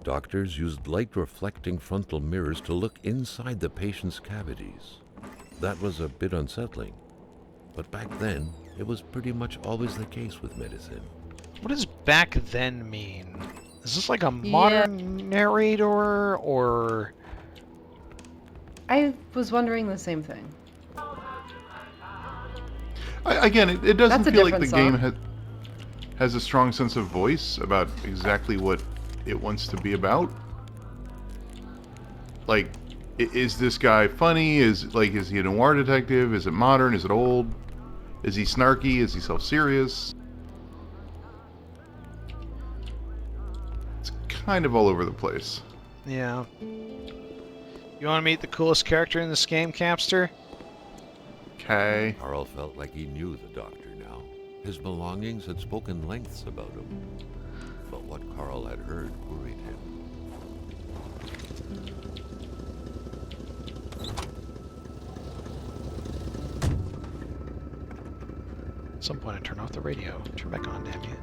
Doctors used light-reflecting frontal mirrors to look inside the patient's cavities. That was a bit unsettling. But back then, it was pretty much always the case with medicine. What does back then mean? Is this like a modern narrator, or... I was wondering the same thing. Again, it doesn't feel like the song. game has a strong sense of voice about exactly what it wants to be about. Like, is this guy funny? Is he a noir detective? Is it modern? Is it old? Is he snarky? Is he self-serious? It's kind of all over the place. Yeah. You want to meet the coolest character in this game, Capster? Okay. Carl felt like he knew the doctor now. His belongings had spoken lengths about him. But what Carl had heard worried him. At some point I turn off the radio. Turn back on, damn you.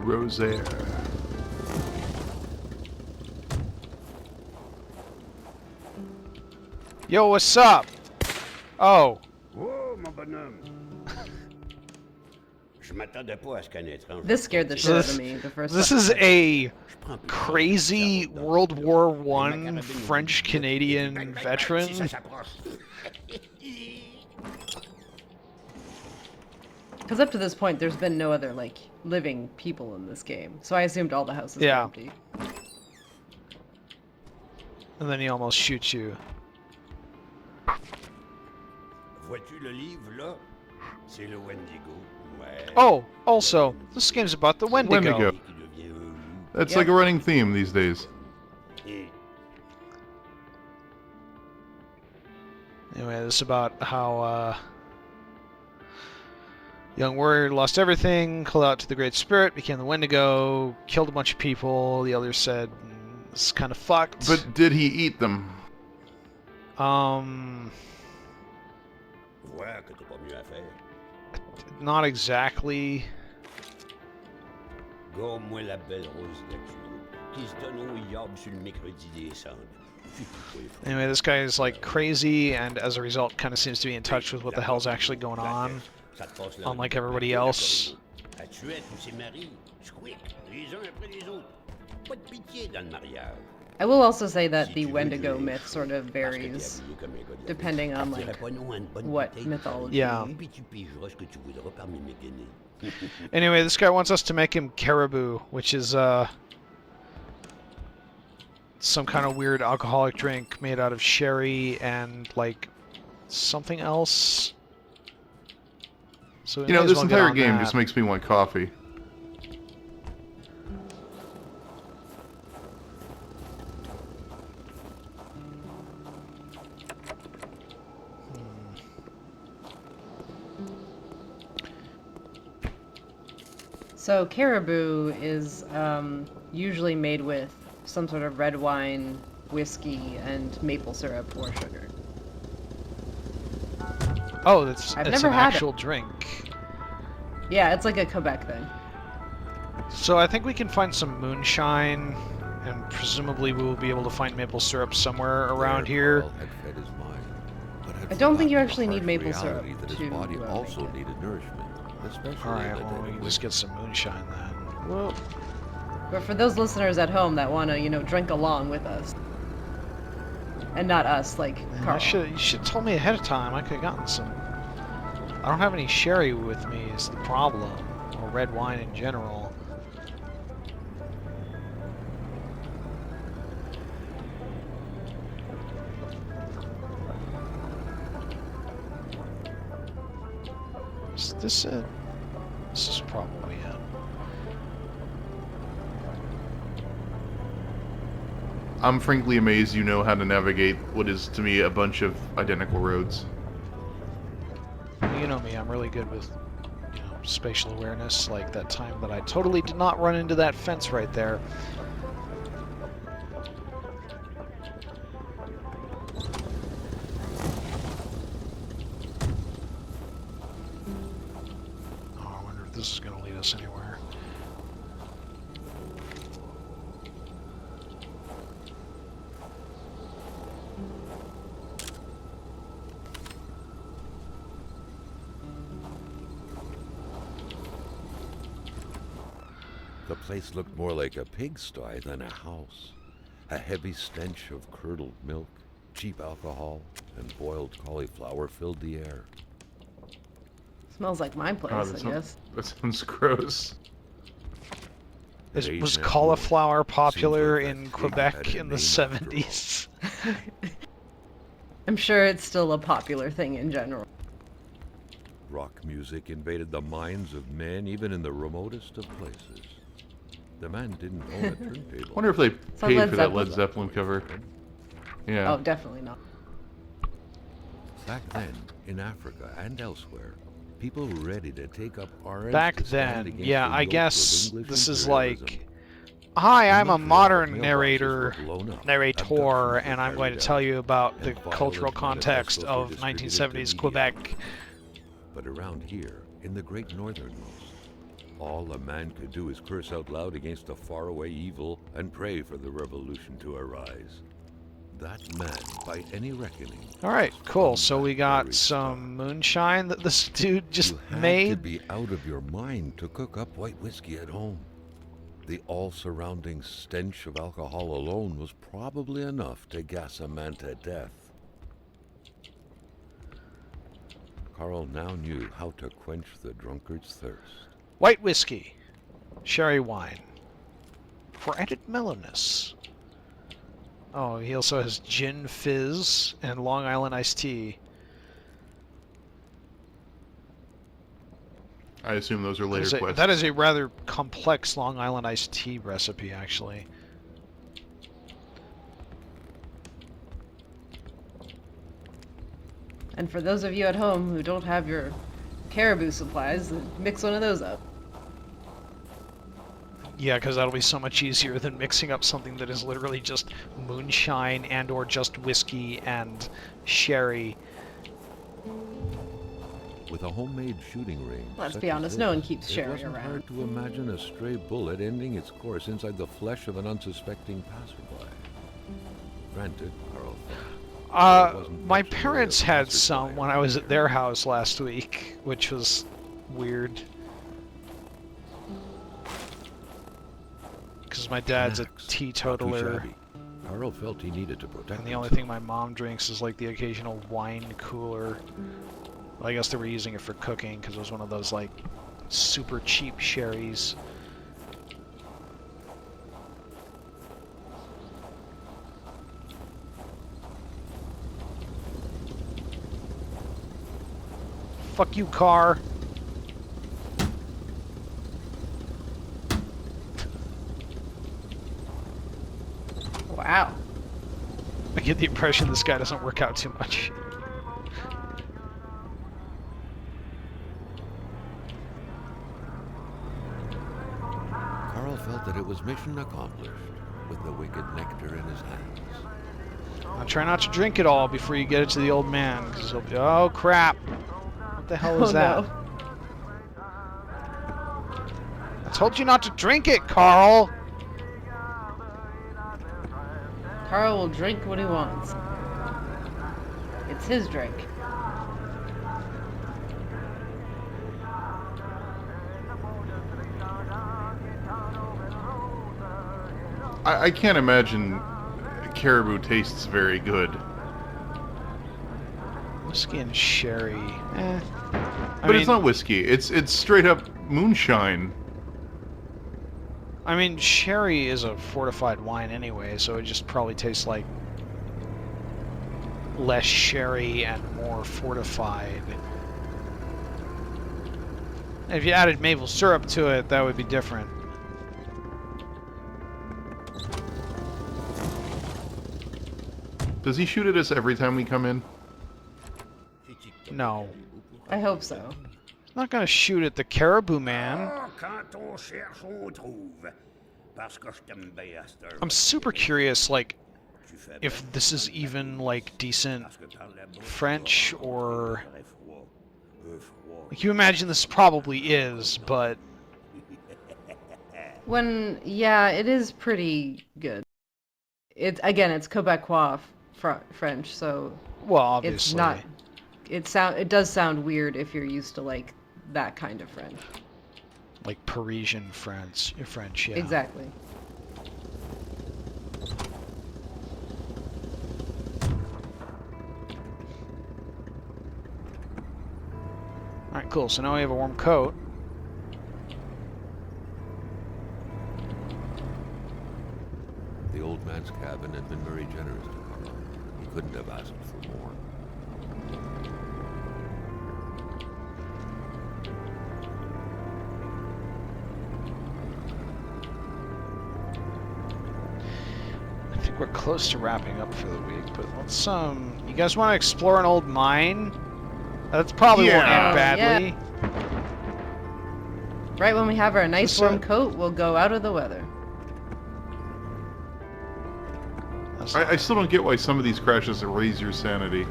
Rosaire. Yo, what's up? Oh. Oh, mon bonhomme. Je m'attendais pas à ce qu'un étrange... This scared the shit out of me the first This time. is a crazy World War I French-Canadian veteran. Because up to this point, there's been no other, like, living people in this game. So I assumed all the houses were empty. And then he almost shoots you. Vois-tu le livre, là? C'est le Wendigo. Ouais. Oh, also, this game's about the Wendigo. Wendigo. That's like a running theme these days. Anyway, this is about how, young warrior lost everything, called out to the Great Spirit, became the Wendigo, killed a bunch of people. The others said, it's kind of fucked. But did he eat them? Vois que t'as pas mieux à faire. Not exactly. Gomme-moi la belle rose d'accueil qui se donne au yab sur le mercredi des cendres. Anyway, this guy is like crazy, and as a result, kind of seems to be in touch with what the hell's actually going on, unlike everybody else. I will also say that the Wendigo myth sort of varies depending on like what mythology. Yeah. Anyway, this guy wants us to make him Caribou, which is some kind of weird alcoholic drink made out of sherry and like something else. So you know, this entire game just makes me want coffee. So Caribou is usually made with some sort of red wine, whiskey, and maple syrup or sugar. Oh, it's I've an never had actual drink. Yeah, it's like a Quebec thing. So I think we can find some moonshine, and presumably we will be able to find maple syrup somewhere around here. Carl had fed his mind, but had I don't think you forgotten actually the need harsh maple syrup reality that to his body make also it. needed nourishment, especially Alright, in the well, dead we of can just winter. get some moonshine then. Well, But for those listeners at home that want to, you know, drink along with us, and not us, like Carl. you should have told me ahead of time. I could have gotten some. I don't have any sherry with me is the problem, or red wine in general. This is probably it. I'm frankly amazed you know how to navigate what is, to me, a bunch of identical roads. You know me, I'm really good with, spatial awareness, like that time that I totally did not run into that fence right there. Oh, I wonder if this is going to lead us anywhere. The place looked more like a pigsty than a house. A heavy stench of curdled milk, cheap alcohol, and boiled cauliflower filled the air. Smells like my place, God, I guess. that sounds gross. Was cauliflower popular like in that Quebec pig had a in the name after all. 70s? I'm sure it's still a popular thing in general. Rock music invaded the minds of men even in the remotest of places. The man didn't own a turntable. I wonder if they So paid Led for that Zeppelin. Led Zeppelin cover. Yeah. Oh, definitely not. Back then, in Africa and elsewhere, people were ready to take up arms Back to stand then, against yeah, the I yoke of guess English this is imperialism. like, hi, I'm a Montreal modern mailboxes narrator, were blown up, narrator, abductions and were I'm going to carried tell out, you about the and violent cultural context of manifestos were distributed 1970s to Quebec. But around here, in the great northernmost, all a man could do is curse out loud against a faraway evil and pray for the revolution to arise. That man, by any reckoning... Alright, was cool. from So that we got very some moonshine that this dude just you had to made. be out of your mind to cook up white whiskey at home. The all-surrounding stench of alcohol alone was probably enough to gas a man to death. Carl now knew how to quench the drunkard's thirst. White whiskey, sherry wine, for added mellowness. Oh, he also has gin fizz and Long Island iced tea. I assume those are later quests. That is a rather complex Long Island iced tea recipe, actually. And for those of you at home who don't have your Caribou supplies, mix one of those up. Yeah, because that'll be so much easier than mixing up something that is literally just moonshine and or just whiskey and sherry. With a homemade shooting range, Let's such be as honest, no one this, keeps it sherry wasn't around. hard to imagine a stray bullet ending its course inside the flesh of an unsuspecting passerby. Granted, Carl thought it wasn't My much in the way parents of had passerby some when I was at their house last week, which was weird. Because my dad's a Snacks, not too teetotaler, shabby. Carl felt he needed to protect and the only himself. thing my mom drinks is like the occasional wine cooler. Well, I guess they were using it for cooking because it was one of those like super cheap sherries. Fuck you, car. Wow. I get the impression this guy doesn't work out too much. Carl felt that it was mission accomplished with the wicked nectar in his hands. Now try not to drink it all before you get it to the old man, because he'll be, oh crap. What the hell is Oh, that? no. I told you not to drink it, Carl! Carl will drink what he wants. It's his drink. I can't imagine Caribou tastes very good. Whiskey and sherry. Eh. But it's not whiskey. It's straight up moonshine. I mean, sherry is a fortified wine anyway, so it just probably tastes like less sherry and more fortified. If you added maple syrup to it, that would be different. Does he shoot at us every time we come in? No. I hope so. I'm not gonna shoot at the Caribou man. I'm super curious, like, if this is even, like, decent French, or... Like, you imagine this probably is, but... Yeah, it is pretty good. Again, it's Quebecois French, so Well, obviously. it's not... It does sound weird if you're used to, like, that kind of French. Like Parisian French, yeah. Exactly. Alright, cool. So now we have a warm coat. The old man's cabin had been very generous to Carl. He couldn't have asked for more. I think we're close to wrapping up for the week, but let's, you guys want to explore an old mine? That's probably won't end badly. Right when we have our nice warm coat, we'll go out of the weather. I still don't get why some of these crashes raise your sanity.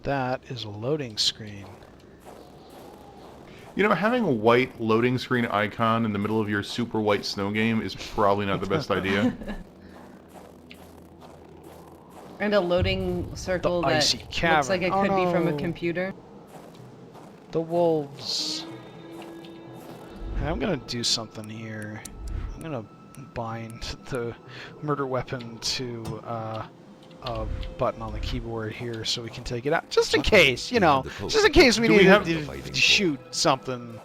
That is a loading screen. You know, having a white loading screen icon in the middle of your super white snow game is probably not the best idea. And a loading circle that icy looks cavern. like it Oh, could be from a no. computer. The wolves. I'm gonna do something here. I'm gonna bind the murder weapon to a button on the keyboard here so we can take it out. Just in case, you know. Just in case we Do we need have- to shoot something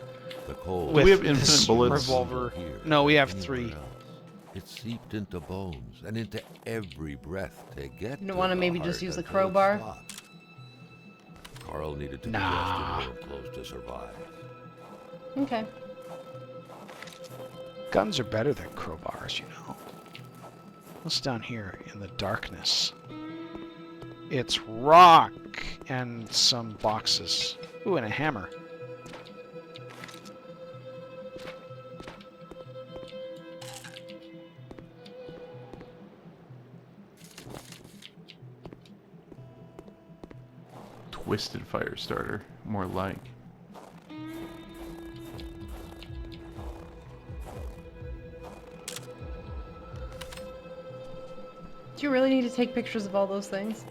The cold. with we have this infinite bullets? revolver. Here, No, we have anywhere 3. else. It seeped into bones and into every breath to get. You don't to want to the maybe just heart use the until it crowbar? stopped. Carl needed to Nah. be dressed in warm clothes to survive. Okay. Guns are better than crowbars, you know. What's down here in the darkness? It's rock and some boxes. Ooh, and a hammer. Twisted fire starter, more like. Do you really need to take pictures of all those things?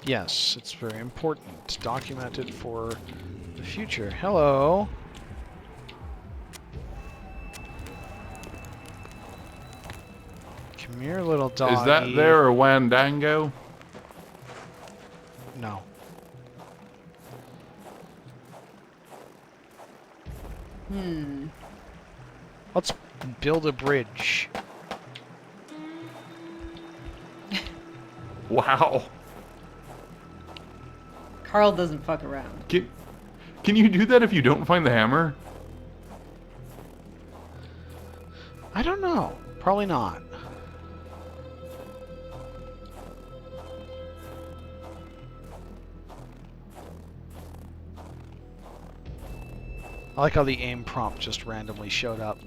Yes, it's very important. Documented for the future. Hello. Come here, little doggy. Is that there a Wandango? No. Let's build a bridge. Wow. Carl doesn't fuck around. Can you do that if you don't find the hammer? I don't know. Probably not. I like how the aim prompt just randomly showed up.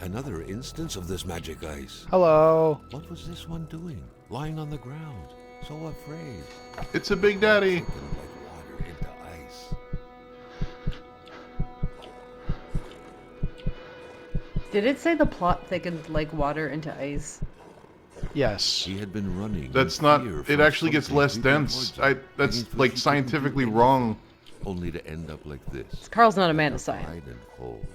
Another instance of this magic ice. Hello. What was this one doing? Lying on the ground, so afraid. It's a Big Daddy. Thickened like water into ice. Did it say the plot thickened like water into ice? Yes. He had been running. That's in not. fear It from actually gets something less creeping dense. towards him, That's beneath which like he couldn't scientifically do wrong. only to end up like this. Carl's not a man of science. Hide and hold.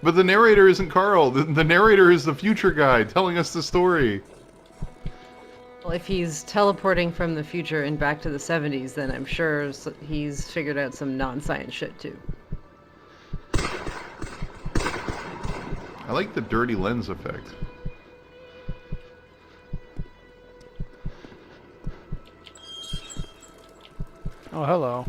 But the narrator isn't Carl. The narrator is the future guy telling us the story. Well, if he's teleporting from the future and back to the 70s, then I'm sure he's figured out some non-science shit too. I like the dirty lens effect. Oh, hello.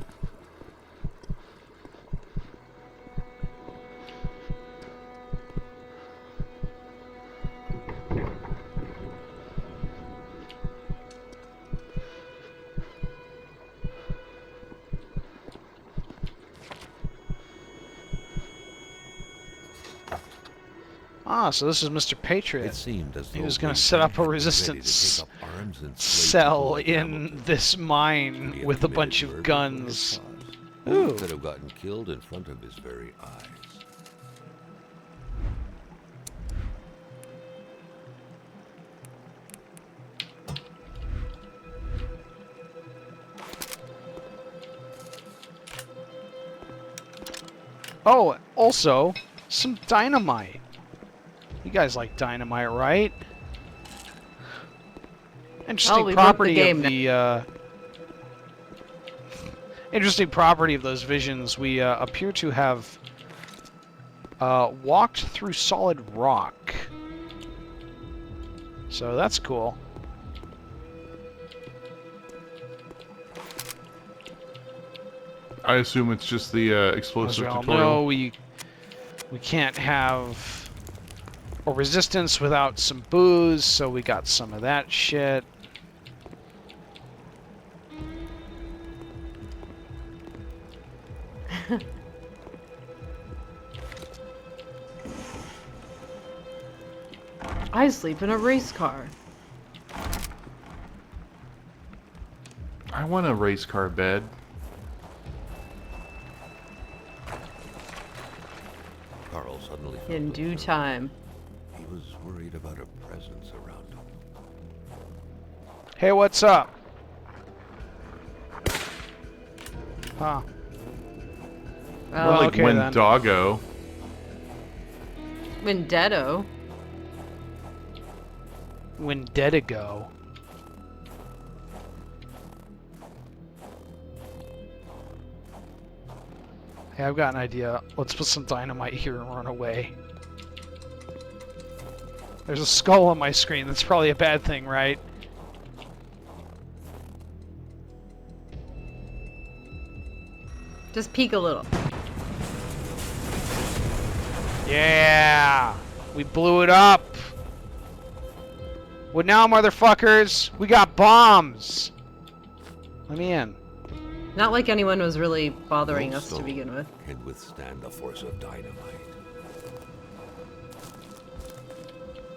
Ah, so this is Mr. Patriot. It seemed as though He was going Wayne to set up a County was ready to resistance take up arms and slay cell people like in Hamilton. this mine He with a admitted bunch murder of for guns. his cause. Who Ooh. could have gotten killed in front of his very eyes? Oh, also, some dynamite. You guys like dynamite, right? Interesting we broke the property game of the interesting property of those visions. We appear to have walked through solid rock. So that's cool. I assume it's just the As explosive we all tutorial. know, we can't have a resistance without some booze, so we got some of that shit. I sleep in a race car. I want a race car bed. Carl suddenly felt In as due though time. He was worried about a presence around him. Hey, what's up? Huh. Oh, More like okay when then. doggo. Vendetto. When dead go. Hey, I've got an idea. Let's put some dynamite here and run away. There's a skull on my screen. That's probably a bad thing, right? Just peek a little. Yeah! We blew it up! What now, motherfuckers? We got bombs! Let me in. Not like anyone was really bothering No us to soul begin with. can withstand the force of dynamite.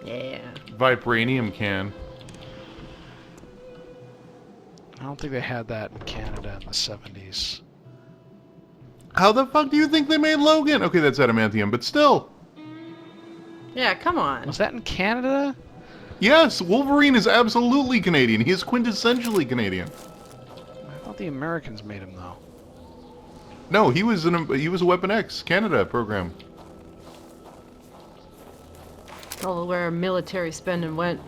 Yeah. Vibranium can. I don't think they had that in Canada in the 70s. How the fuck do you think they made Logan? Okay, that's adamantium, but still. Yeah, come on. Was that in Canada? Yes, Wolverine is absolutely Canadian. He is quintessentially Canadian. I thought the Americans made him, though. No, he was a Weapon X Canada program. Oh, where our military spending went.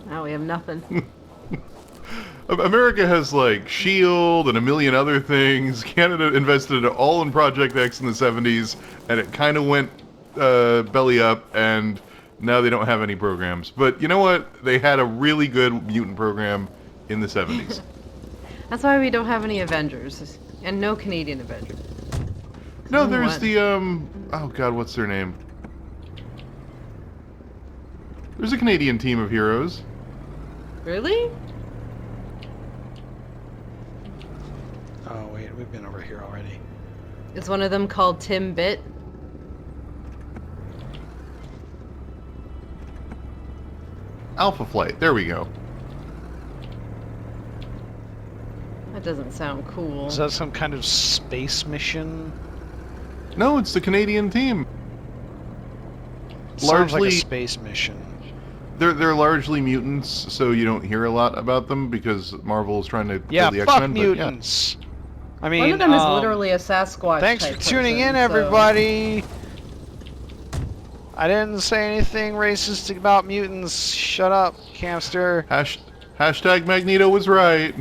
Now we have nothing. America has like S.H.I.E.L.D. and a million other things. Canada invested it all in Project X in the 70s, and it kind of went belly up, and now they don't have any programs. But you know what? They had a really good mutant program in the 70s. That's why we don't have any Avengers. And no Canadian Avengers. No, Only there's one. the, oh god, what's their name? There's a Canadian team of heroes. Really? Oh, wait, we've been over here already. Is one of them called Tim Bit? Alpha Flight, there we go. That doesn't sound cool. Is that some kind of space mission? No, it's the Canadian team. Sounds like a Largely- space mission. They're largely mutants, so you don't hear a lot about them because Marvel is trying to Yeah, kill the fuck X-Men. mutants! I mean, One of them is literally a Sasquatch. Thanks for type tuning person, in, so- everybody. I didn't say anything racist about mutants. Shut up, Camster. Hashtag Magneto was right.